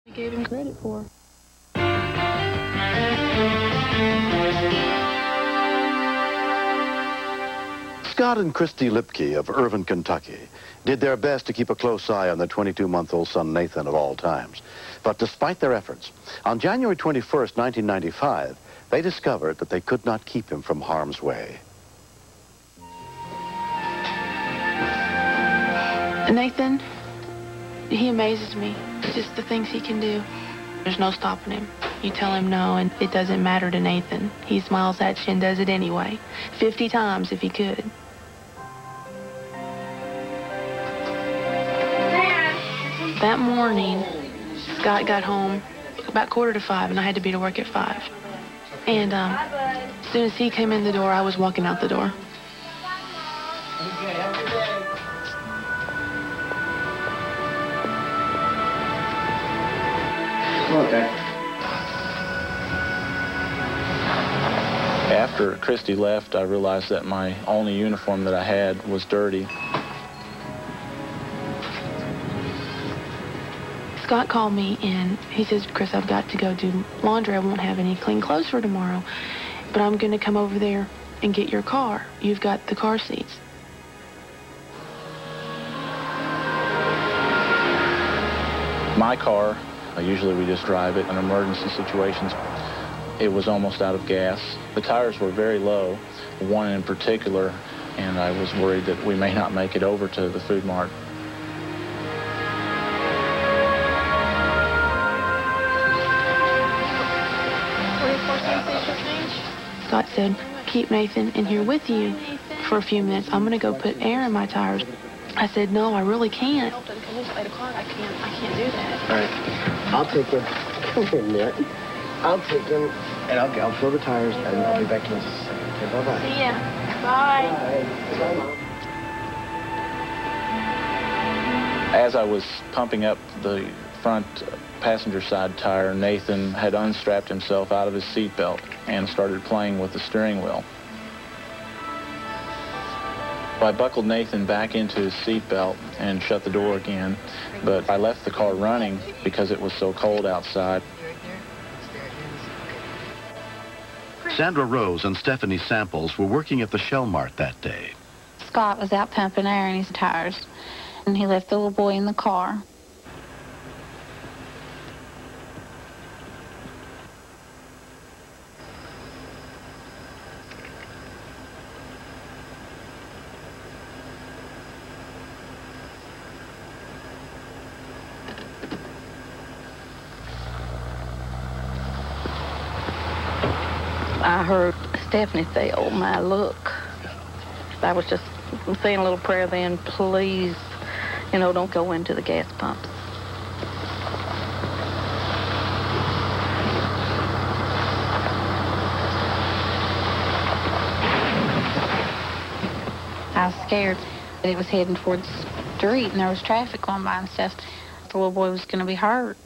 I gave him credit for. Scott and Christy Lipke of Irvine, Kentucky, did their best to keep a close eye on their 22-month-old son Nathan at all times. But despite their efforts, on January 21st, 1995, they discovered that they could not keep him from harm's way. Nathan, he amazes me. Just the things he can do. There's no stopping him. You tell him no, and it doesn't matter to Nathan. He smiles at you and does it anyway. 50 times if he could. That morning, Scott got home about 4:45, and I had to be to work at 5. And as soon as he came in the door, I was walking out the door. Okay. After Christy left, I realized that my only uniform that I had was dirty. Scott called me and he says, Chris, I've got to go do laundry. I won't have any clean clothes for tomorrow, but I'm going to come over there and get your car. You've got the car seats. My car, usually we just drive it in emergency situations. It was almost out of gas. The tires were very low, one in particular, and I was worried that we may not make it over to the food mart. Scott said, keep Nathan in here with you for a few minutes. I'm going to go put air in my tires. I said, no, I really can't. I can't do that. All right. I'll take him. Come here, Nick. I'll take him, and I'll fill the tires, and I'll be back in just a second. Okay, bye-bye. See ya. Bye. Bye. As I was pumping up the front passenger side tire, Nathan had unstrapped himself out of his seatbelt and started playing with the steering wheel. I buckled Nathan back into his seatbelt and shut the door again, but I left the car running because it was so cold outside. Sandra Rose and Stephanie Samples were working at the Shell Mart that day. Scott was out pumping air in his tires, and he left the little boy in the car. I heard Stephanie say, oh, my, look. I was just saying a little prayer then, please, you know, don't go into the gas pumps. I was scared that it was heading towards the street and there was traffic going by and stuff. The little boy was going to be hurt.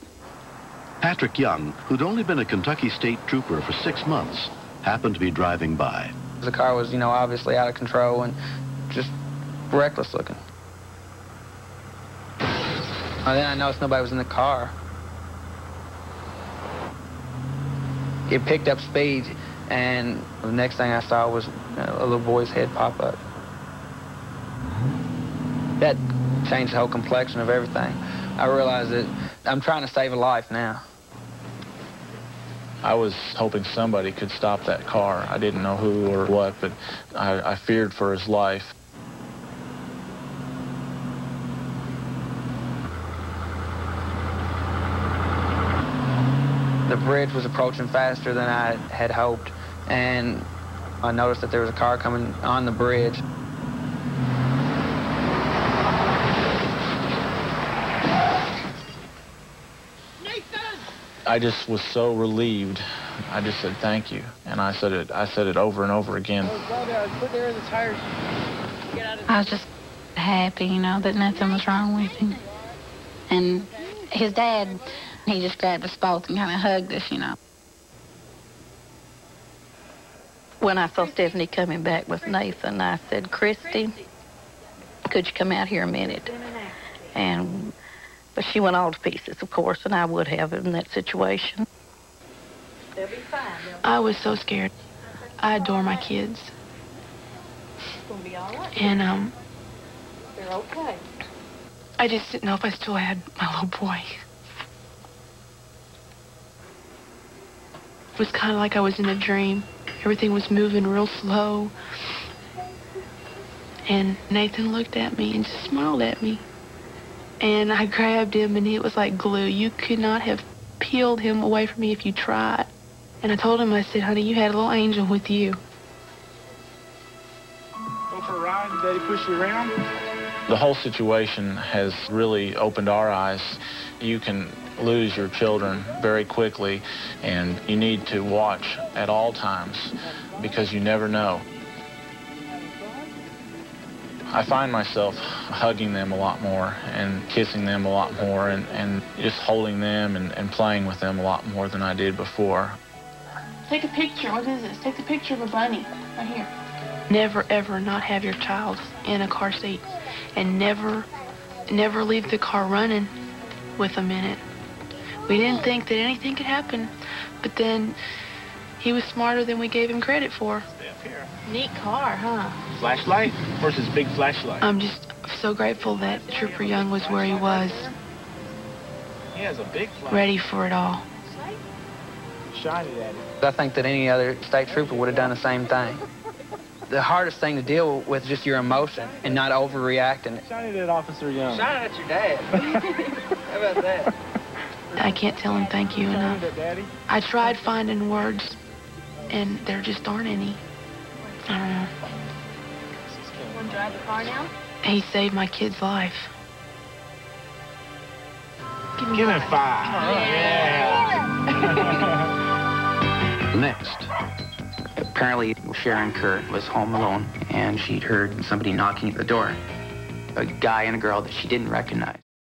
Patrick Young, who'd only been a Kentucky State Trooper for 6 months, happened to be driving by. The car was, you know, obviously out of control and just reckless looking. And then I noticed nobody was in the car. It picked up speed, and the next thing I saw was a little boy's head pop up. That changed the whole complexion of everything. I realized that I'm trying to save a life now. I was hoping somebody could stop that car. I didn't know who or what, but I feared for his life. The bridge was approaching faster than I had hoped, and I noticed that there was a car coming on the bridge. I just was so relieved. I just said thank you, and I said it over and over again. I was just happy, you know, that nothing was wrong with him. And his dad, he just grabbed us both and kind of hugged us, you know. When I saw Stephanie coming back with Nathan, I said, Christy, could you come out here a minute? And But she went all to pieces, of course, and I would have in that situation. They'll be fine. I was so scared. I adore my kids. It's going to be all right. And, They're okay. I just didn't know if I still had my little boy. It was kind of like I was in a dream. Everything was moving real slow. And Nathan looked at me and just smiled at me. And I grabbed him, and it was like glue. You could not have peeled him away from me if you tried. And I told him, I said, honey, you had a little angel with you. Go for a ride and Daddy push you around? The whole situation has really opened our eyes. You can lose your children very quickly, and you need to watch at all times because you never know. I find myself hugging them a lot more and kissing them a lot more and just holding them and playing with them a lot more than I did before. Take a picture. What is this? Take a picture of a bunny. Right here. Never, ever not have your child in a car seat. And never leave the car running with him in it. We didn't think that anything could happen. But then he was smarter than we gave him credit for. Stay up here. Neat car, huh? Flashlight versus big flashlight. I'm just so grateful that Trooper Young was where he was. He has a big flashlight. Ready for it all. Shine it at him. I think that any other state trooper would have done the same thing. The hardest thing to deal with is just your emotion and not overreacting. Shine it at Officer Young. Shine it at your dad. How about that? I can't tell him thank you Shine enough. it at Daddy. I tried finding words, and there just aren't any. I don't know. Want to drive the car now? He saved my kid's life. Give him 5. Yeah. Next. Apparently, Sharon Kerr was home alone, and she'd heard somebody knocking at the door. A guy and a girl that she didn't recognize.